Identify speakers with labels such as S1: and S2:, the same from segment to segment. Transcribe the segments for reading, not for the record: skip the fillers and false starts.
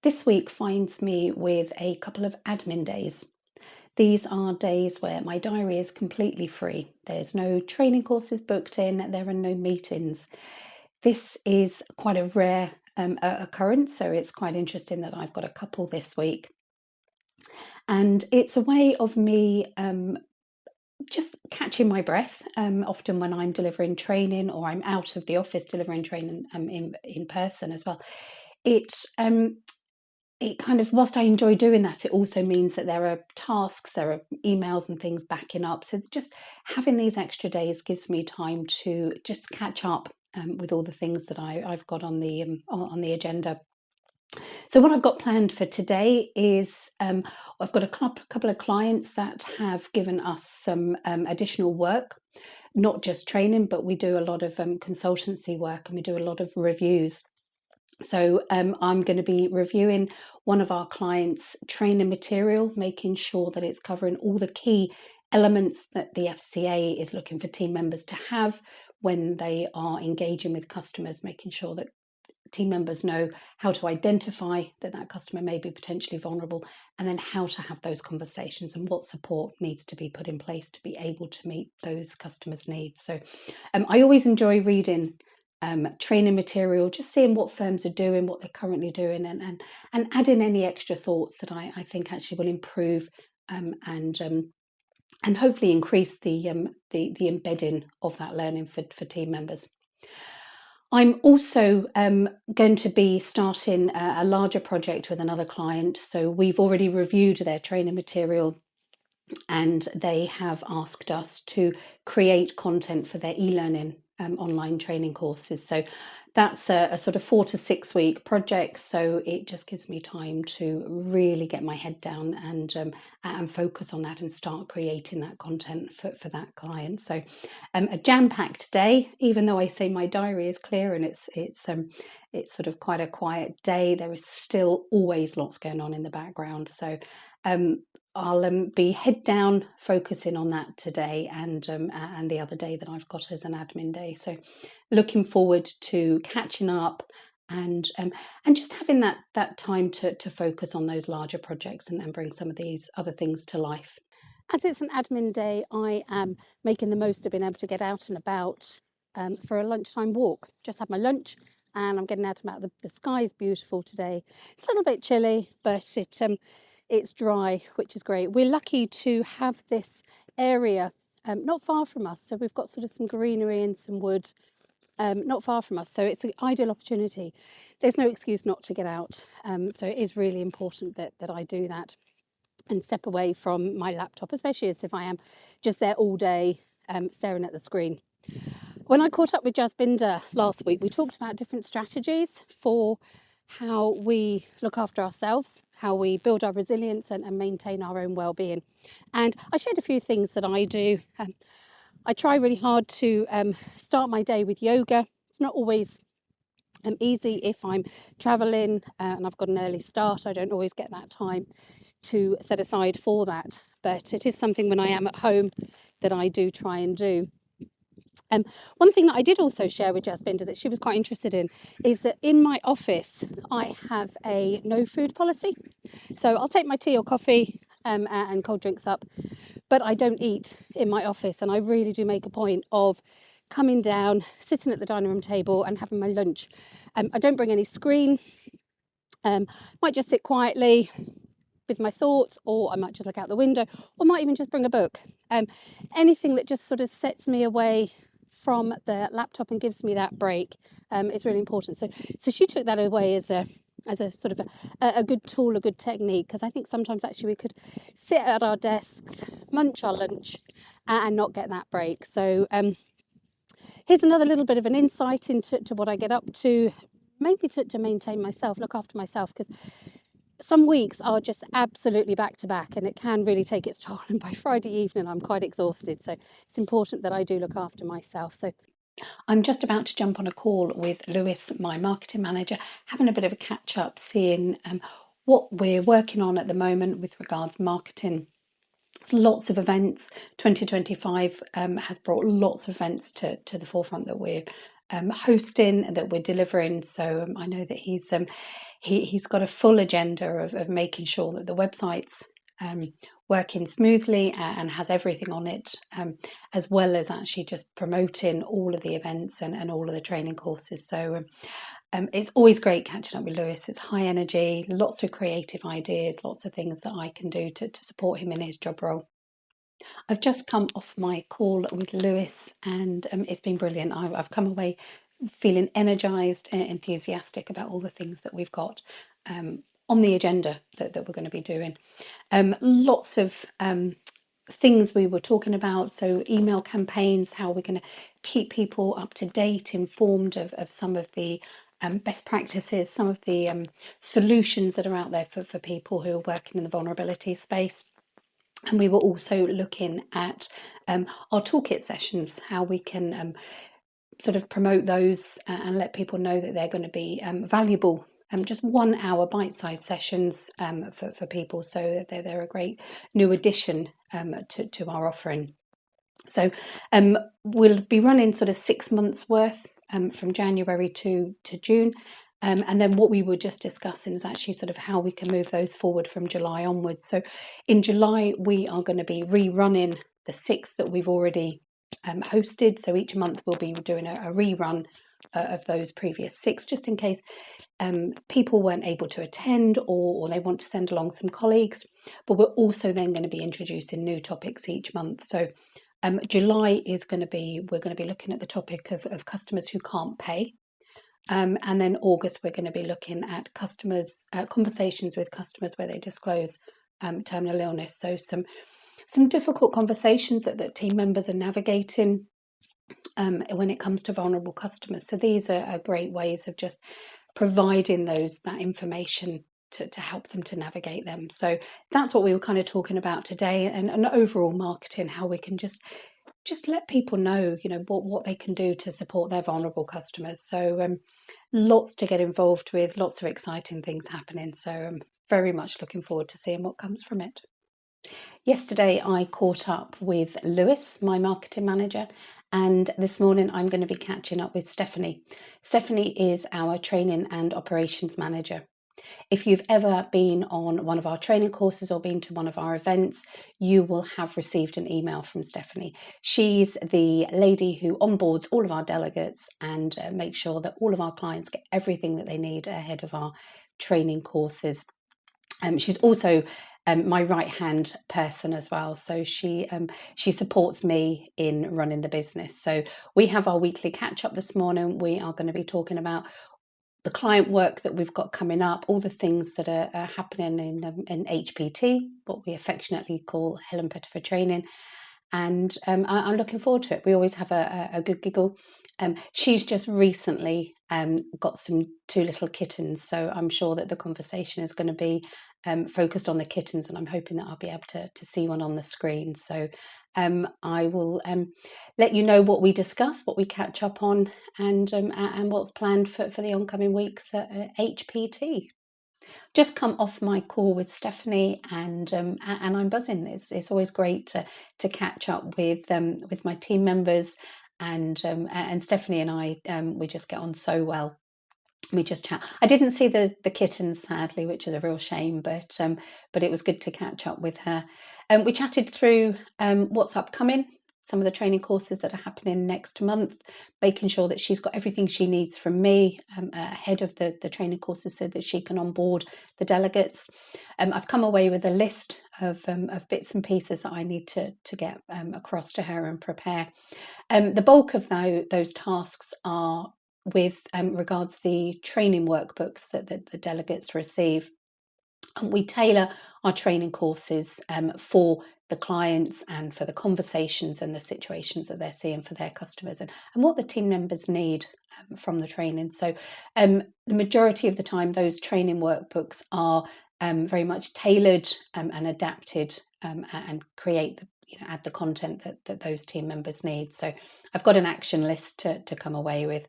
S1: This week finds me with a couple of admin days. These are days where my diary is completely free. There's no training courses booked in, there are no meetings. This is quite a rare occurrence, so it's quite interesting that I've got a couple this week. And it's a way of me just catching my breath. Often when I'm delivering training or I'm out of the office delivering training in person as well, it it kind of, whilst I enjoy doing that, it also means that there are tasks, there are emails and things backing up. So just having these extra days gives me time to just catch up with all the things that I've got on the agenda. So what I've got planned for today is I've got a couple of clients that have given us some additional work, not just training, but we do a lot of consultancy work and we do a lot of reviews. So I'm going to be reviewing one of our clients' training material, making sure that it's covering all the key elements that the FCA is looking for team members to have when they are engaging with customers, making sure that team members know how to identify that customer may be potentially vulnerable, and then how to have those conversations and what support needs to be put in place to be able to meet those customers' needs. So I always enjoy reading training material, just seeing what firms are doing, what they're currently doing, and adding any extra thoughts that I think actually will improve and hopefully increase the embedding of that learning for team members. I'm also going to be starting a larger project with another client. So we've already reviewed their training material and they have asked us to create content for their e-learning online training courses. So that's a sort of 4 to 6 week project. So it just gives me time to really get my head down and focus on that and start creating that content for that client. So a jam-packed day, even though I say my diary is clear and it's sort of quite a quiet day, there is still always lots going on in the background. So I'll be head down focusing on that today and the other day that I've got as an admin day. So looking forward to catching up and just having that time to focus on those larger projects and bring some of these other things to life. As it's an admin day, I am making the most of being able to get out and about for a lunchtime walk. Just had my lunch and I'm getting out and about. The sky's beautiful today. It's a little bit chilly, but it's dry, which is great. We're lucky to have this area not far from us. So we've got sort of some greenery and some wood not far from us. So it's an ideal opportunity. There's no excuse not to get out. So it is really important that I do that and step away from my laptop, especially as if I am just there all day staring at the screen. When I caught up with Jasbinder last week, we talked about different strategies for how we look after ourselves, how we build our resilience and maintain our own well-being. And I shared a few things that I do. I try really hard to start my day with yoga. It's not always easy if I'm traveling and I've got an early start. I don't always get that time to set aside for that, but it is something when I am at home that I do try and do. One thing that I did also share with Jasbinder that she was quite interested in is that in my office I have a no food policy. So I'll take my tea or coffee and cold drinks up, but I don't eat in my office, and I really do make a point of coming down, sitting at the dining room table and having my lunch. I don't bring any screen. Might just sit quietly with my thoughts, or I might just look out the window, or might even just bring a book. Anything that just sort of sets me away from the laptop and gives me that break is really important. So she took that away as a sort of a good tool, a good technique, because I think sometimes actually we could sit at our desks, munch our lunch, and not get that break. So here's another little bit of an insight into what I get up to, maybe to maintain myself, look after myself, because some weeks are just absolutely back to back and it can really take its toll, and by Friday evening I'm quite exhausted. So it's important that I do look after myself. So I'm just about to jump on a call with Lewis, my marketing manager, having a bit of a catch up, seeing what we're working on at the moment with regards marketing. It's lots of events. 2025 has brought lots of events to the forefront that we're hosting that we're delivering. So I know that he's got a full agenda of making sure that the website's working smoothly and has everything on it, as well as actually just promoting all of the events and all of the training courses. So it's always great catching up with Lewis. It's high energy, lots of creative ideas, lots of things that I can do to support him in his job role. I've just come off my call with Lewis, and it's been brilliant. I've come away feeling energized and enthusiastic about all the things that we've got on the agenda that we're going to be doing. Lots of things we were talking about. So email campaigns, how we're going to keep people up to date, informed of some of the best practices, some of the solutions that are out there for people who are working in the vulnerability space. And we were also looking at our toolkit sessions, how we can sort of promote those and let people know that they're going to be valuable. Just 1 hour bite-sized sessions for people, so they're a great new addition to our offering. So we'll be running sort of 6 months worth from January to June. And then what we were just discussing is actually sort of how we can move those forward from July onwards. So in July, we are going to be rerunning the 6 that we've already hosted. So each month we'll be doing a rerun of those previous 6, just in case people weren't able to attend or they want to send along some colleagues. But we're also then going to be introducing new topics each month. So July is going to be, we're going to be looking at the topic of customers who can't pay. And then August, we're going to be looking at customers, conversations with customers where they disclose terminal illness. So some difficult conversations that team members are navigating when it comes to vulnerable customers. So these are great ways of just providing that information to help them to navigate them. So that's what we were kind of talking about today, and overall marketing, how we can just let people know, what they can do to support their vulnerable customers. So lots to get involved with, lots of exciting things happening. So I'm very much looking forward to seeing what comes from it. Yesterday, I caught up with Lewis, my marketing manager, and this morning I'm going to be catching up with Stephanie. Stephanie is our training and operations manager. If you've ever been on one of our training courses or been to one of our events, you will have received an email from Stephanie. She's the lady who onboards all of our delegates and makes sure that all of our clients get everything that they need ahead of our training courses. She's also my right-hand person as well. So she supports me in running the business. So we have our weekly catch-up this morning. We are going to be talking about the client work that we've got coming up, all the things that are happening in HPT, what we affectionately call Helen Pettifer training. And I'm looking forward to it. We always have a good giggle. She's just recently got 2 little kittens, so I'm sure that the conversation is going to be focused on the kittens, and I'm hoping that I'll be able to see one on the screen. So I will let you know what we discuss, what we catch up on, and what's planned for the oncoming weeks at HPT. Just come off my call with Stephanie, and I'm buzzing. It's always great to catch up with my team members, and Stephanie and I we just get on so well. We just chat. I didn't see the kittens, sadly, which is a real shame, but it was good to catch up with her. We chatted through what's upcoming, some of the training courses that are happening next month, making sure that she's got everything she needs from me ahead of the training courses so that she can onboard the delegates. I've come away with a list of bits and pieces that I need to get across to her and prepare. The bulk of those tasks are with regards the training workbooks that the delegates receive. And we tailor our training courses for the clients and for the conversations and the situations that they're seeing for their customers and what the team members need from the training. So the majority of the time, those training workbooks are very much tailored and adapted and create add the content that those team members need. So I've got an action list to come away with.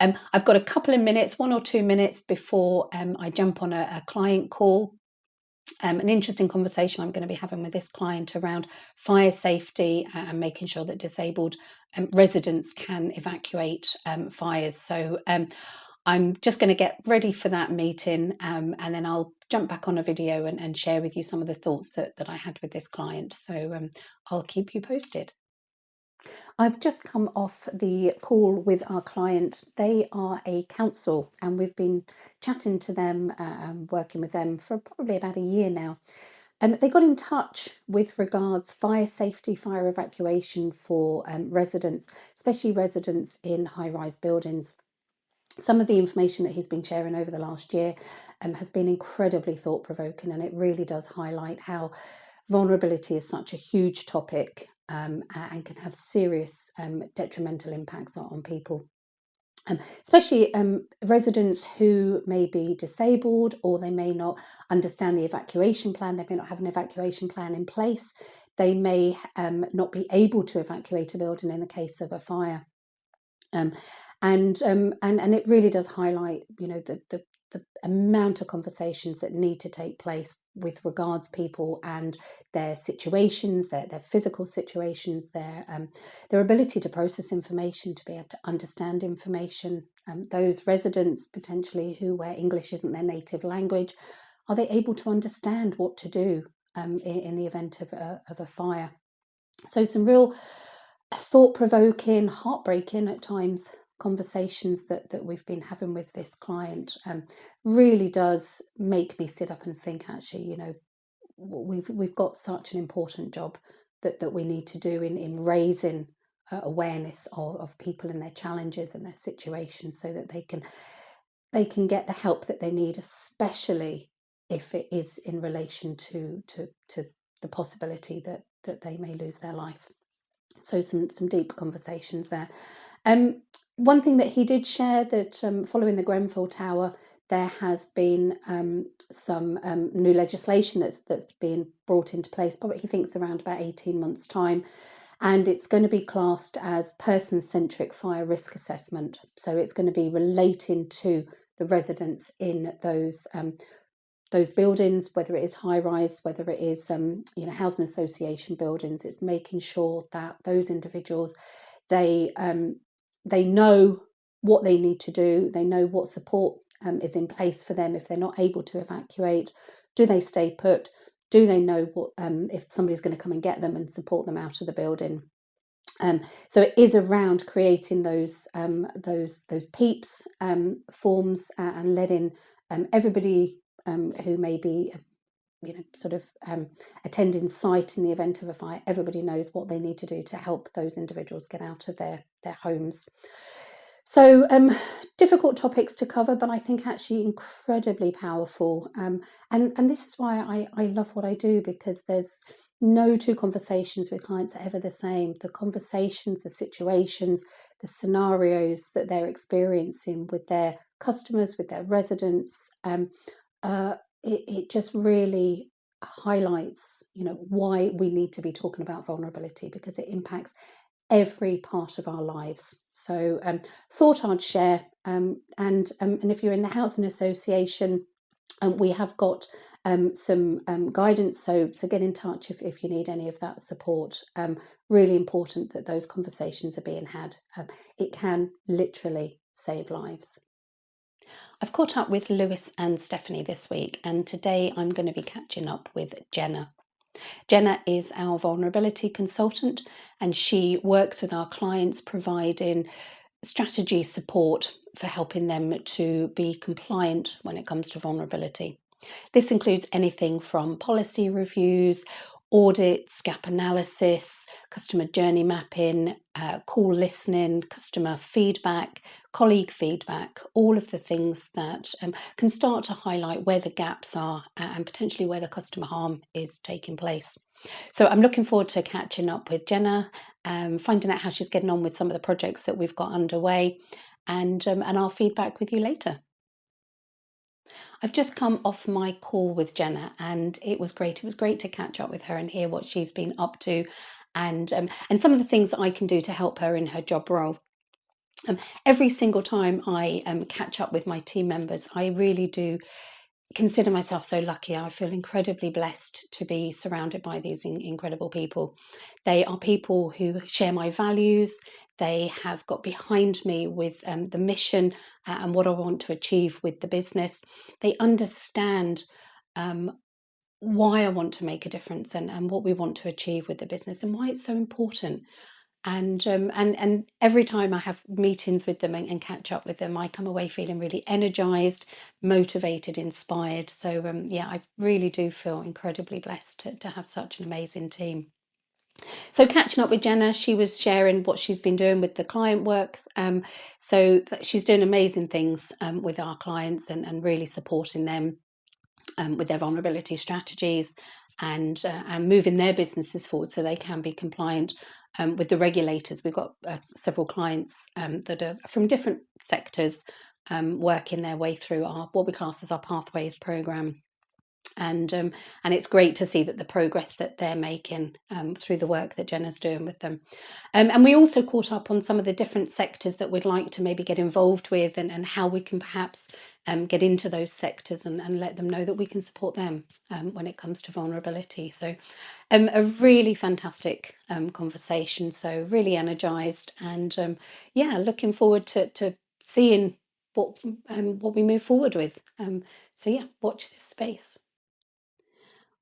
S1: I've got a couple of minutes, 1 or 2 minutes before I jump on a client call. An interesting conversation I'm going to be having with this client around fire safety and making sure that disabled residents can evacuate fires. So I'm just going to get ready for that meeting, and then I'll jump back on a video and share with you some of the thoughts that I had with this client. So I'll keep you posted. I've just come off the call with our client. They are a council, and we've been chatting to them, working with them for probably about a year now. They got in touch with regards fire safety, fire evacuation for residents, especially residents in high-rise buildings. Some of the information that he's been sharing over the last year has been incredibly thought-provoking, and it really does highlight how vulnerability is such a huge topic and can have serious detrimental impacts on people. Especially residents who may be disabled, or they may not understand the evacuation plan. They may not have an evacuation plan in place. They may not be able to evacuate a building in the case of a fire. And it really does highlight, the amount of conversations that need to take place with regards people and their situations, their physical situations, their ability to process information, to be able to understand information. Those residents potentially where English isn't their native language, are they able to understand what to do in the event of a fire? So some real thought-provoking, heartbreaking at times conversations that we've been having with this client really does make me sit up and think, actually, we've got such an important job that we need to do in raising awareness of people and their challenges and their situations, so that they can get the help that they need, especially if it is in relation to the possibility that they may lose their life. So some deep conversations there. One thing that he did share, that following the Grenfell Tower, there has been some new legislation that's being brought into place, probably he thinks around about 18 months' time, and it's going to be classed as person-centric fire risk assessment. So it's going to be relating to the residents in those buildings, whether it is high rise, whether it is housing association buildings. It's making sure that those individuals, they know what they need to do. They know what support is in place for them if they're not able to evacuate. Do they stay put? Do they know what if somebody's going to come and get them and support them out of the building? So it is around creating those PEEPs forms and letting everybody who may be attending site in the event of a fire, everybody knows what they need to do to help those individuals get out of their homes. So difficult topics to cover, but I think actually incredibly powerful. And this is why I love what I do, because there's no two conversations with clients are ever the same. The conversations, the situations, the scenarios that they're experiencing with their customers, with their residents, it just really highlights, why we need to be talking about vulnerability, because it impacts every part of our lives. So thought I'd share, and if you're in the housing association, we have got some guidance, so get in touch if you need any of that support. Really important that those conversations are being had. It can literally save lives. I've caught up with Lewis and Stephanie this week, and today I'm going to be catching up with Jenna. Jenna is our vulnerability consultant, and she works with our clients providing strategy support for helping them to be compliant when it comes to vulnerability. This includes anything from policy reviews, audits, gap analysis, customer journey mapping, call listening, customer feedback, colleague feedback, all of the things that can start to highlight where the gaps are and potentially where the customer harm is taking place. So I'm looking forward to catching up with Jenna, finding out how she's getting on with some of the projects that we've got underway, and I'll feedback with you later. I've just come off my call with Jenna, and it was great. It was great to catch up with her and hear what she's been up to, and some of the things that I can do to help her in her job role. Every single time I catch up with my team members, I really do consider myself so lucky. I feel incredibly blessed to be surrounded by these incredible people. They are people who share my values. They have got behind me with the mission and what I want to achieve with the business. They understand why I want to make a difference and what we want to achieve with the business and why it's so important. And every time I have meetings with them and catch up with them, I come away feeling really energized, motivated, inspired. So yeah, I really do feel incredibly blessed to have such an amazing team. So catching up with Jenna, she was sharing what she's been doing with the client work. So she's doing amazing things with our clients and really supporting them with their vulnerability strategies and moving their businesses forward so they can be compliant with the regulators. We've got several clients that are from different sectors working their way through our what we class as our Pathways program. And it's great to see that the progress that they're making through the work that Jenna's doing with them. And we also caught up on some of the different sectors that we'd like to maybe get involved with and how we can perhaps get into those sectors and let them know that we can support them when it comes to vulnerability. So a really fantastic conversation. So really energised and yeah, looking forward to seeing what we move forward with. So yeah, watch this space.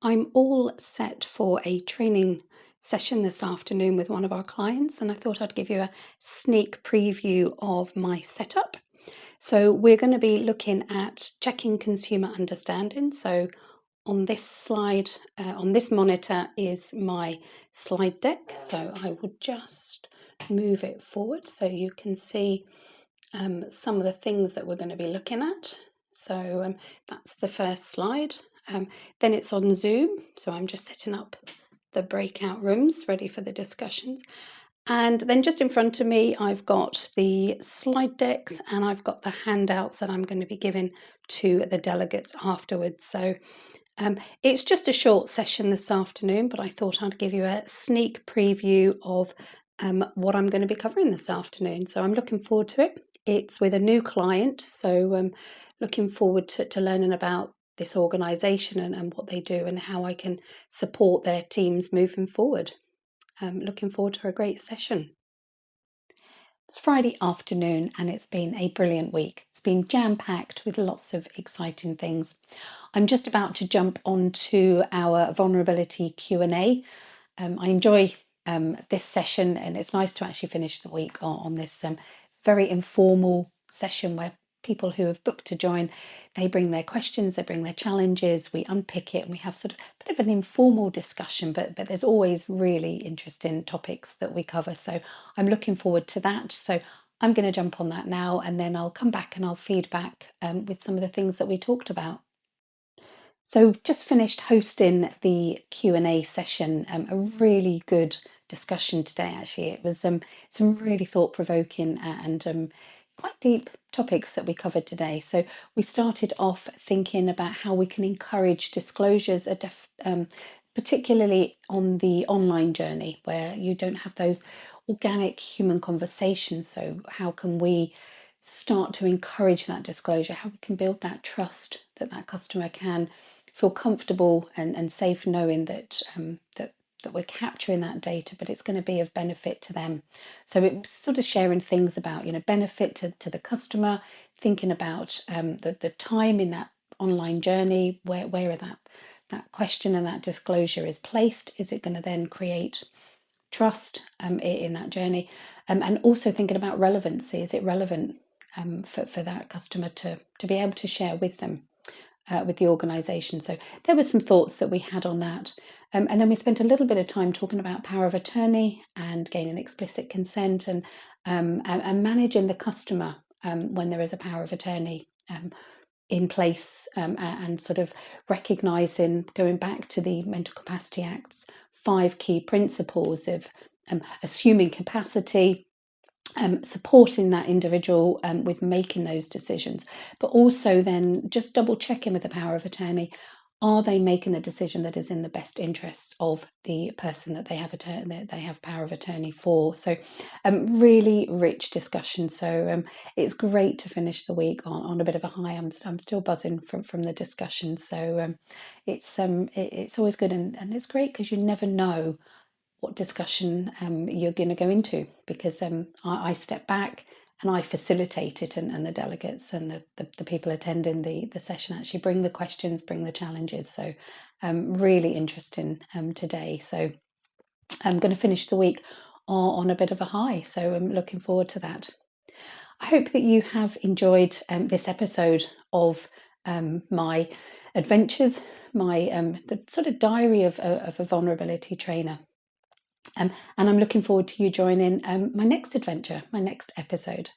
S1: I'm all set for a training session this afternoon with one of our clients, and I thought I'd give you a sneak preview of my setup. So we're going to be looking at checking consumer understanding. So on this slide, on this monitor is my slide deck. So I would just move it forward so you can see some of the things that we're going to be looking at. So that's the first slide. Then it's on Zoom. So I'm just setting up the breakout rooms ready for the discussions. And then just in front of me, I've got the slide decks and I've got the handouts that I'm going to be giving to the delegates afterwards. So it's just a short session this afternoon, but I thought I'd give you a sneak preview of what I'm going to be covering this afternoon. So I'm looking forward to it. It's with a new client, so looking forward to learning about this organisation and what they do and how I can support their teams moving forward. Looking forward to a great session. It's Friday afternoon and it's been a brilliant week. It's been jam-packed with lots of exciting things. I'm just about to jump onto our vulnerability Q&A. I enjoy this session and it's nice to actually finish the week on this very informal session where people who have booked to join, they bring their questions, they bring their challenges, we unpick it and we have sort of a bit of an informal discussion, but there's always really interesting topics that we cover. So I'm looking forward to that. So I'm going to jump on that now and then I'll come back and I'll feed back with some of the things that we talked about. So just finished hosting the Q&A session, a really good discussion today actually. It was some really thought-provoking and quite deep topics that we covered today. So we started off thinking about how we can encourage disclosures, particularly on the online journey where you don't have those organic human conversations. So how can we start to encourage that disclosure, how we can build that trust that that customer can feel comfortable and safe knowing that that we're capturing that data, but it's going to be of benefit to them. So it's sort of sharing things about, benefit to the customer, thinking about the time in that online journey, where that question and that disclosure is placed. Is it going to then create trust in that journey? And also thinking about relevancy. Is it relevant for that customer to be able to share with them? With the organisation. So there were some thoughts that we had on that. And then we spent a little bit of time talking about power of attorney and gaining explicit consent and managing the customer when there is a power of attorney in place and sort of recognising, going back to the Mental Capacity Act's 5 key principles of assuming capacity, supporting that individual with making those decisions, but also then just double checking with the power of attorney. Are they making a decision that is in the best interest of the person that they have power of attorney for? So, really rich discussion. So, it's great to finish the week on a bit of a high. I'm still buzzing from the discussion. So, it's always good, and it's great because you never know what discussion you're going to go into, because I step back and I facilitate it, and the delegates and the people attending the session actually bring the questions, bring the challenges. So really interesting today. So I'm going to finish the week on a bit of a high. So I'm looking forward to that. I hope that you have enjoyed this episode of my adventures, my the sort of diary of a vulnerability trainer. And I'm looking forward to you joining my next adventure, my next episode.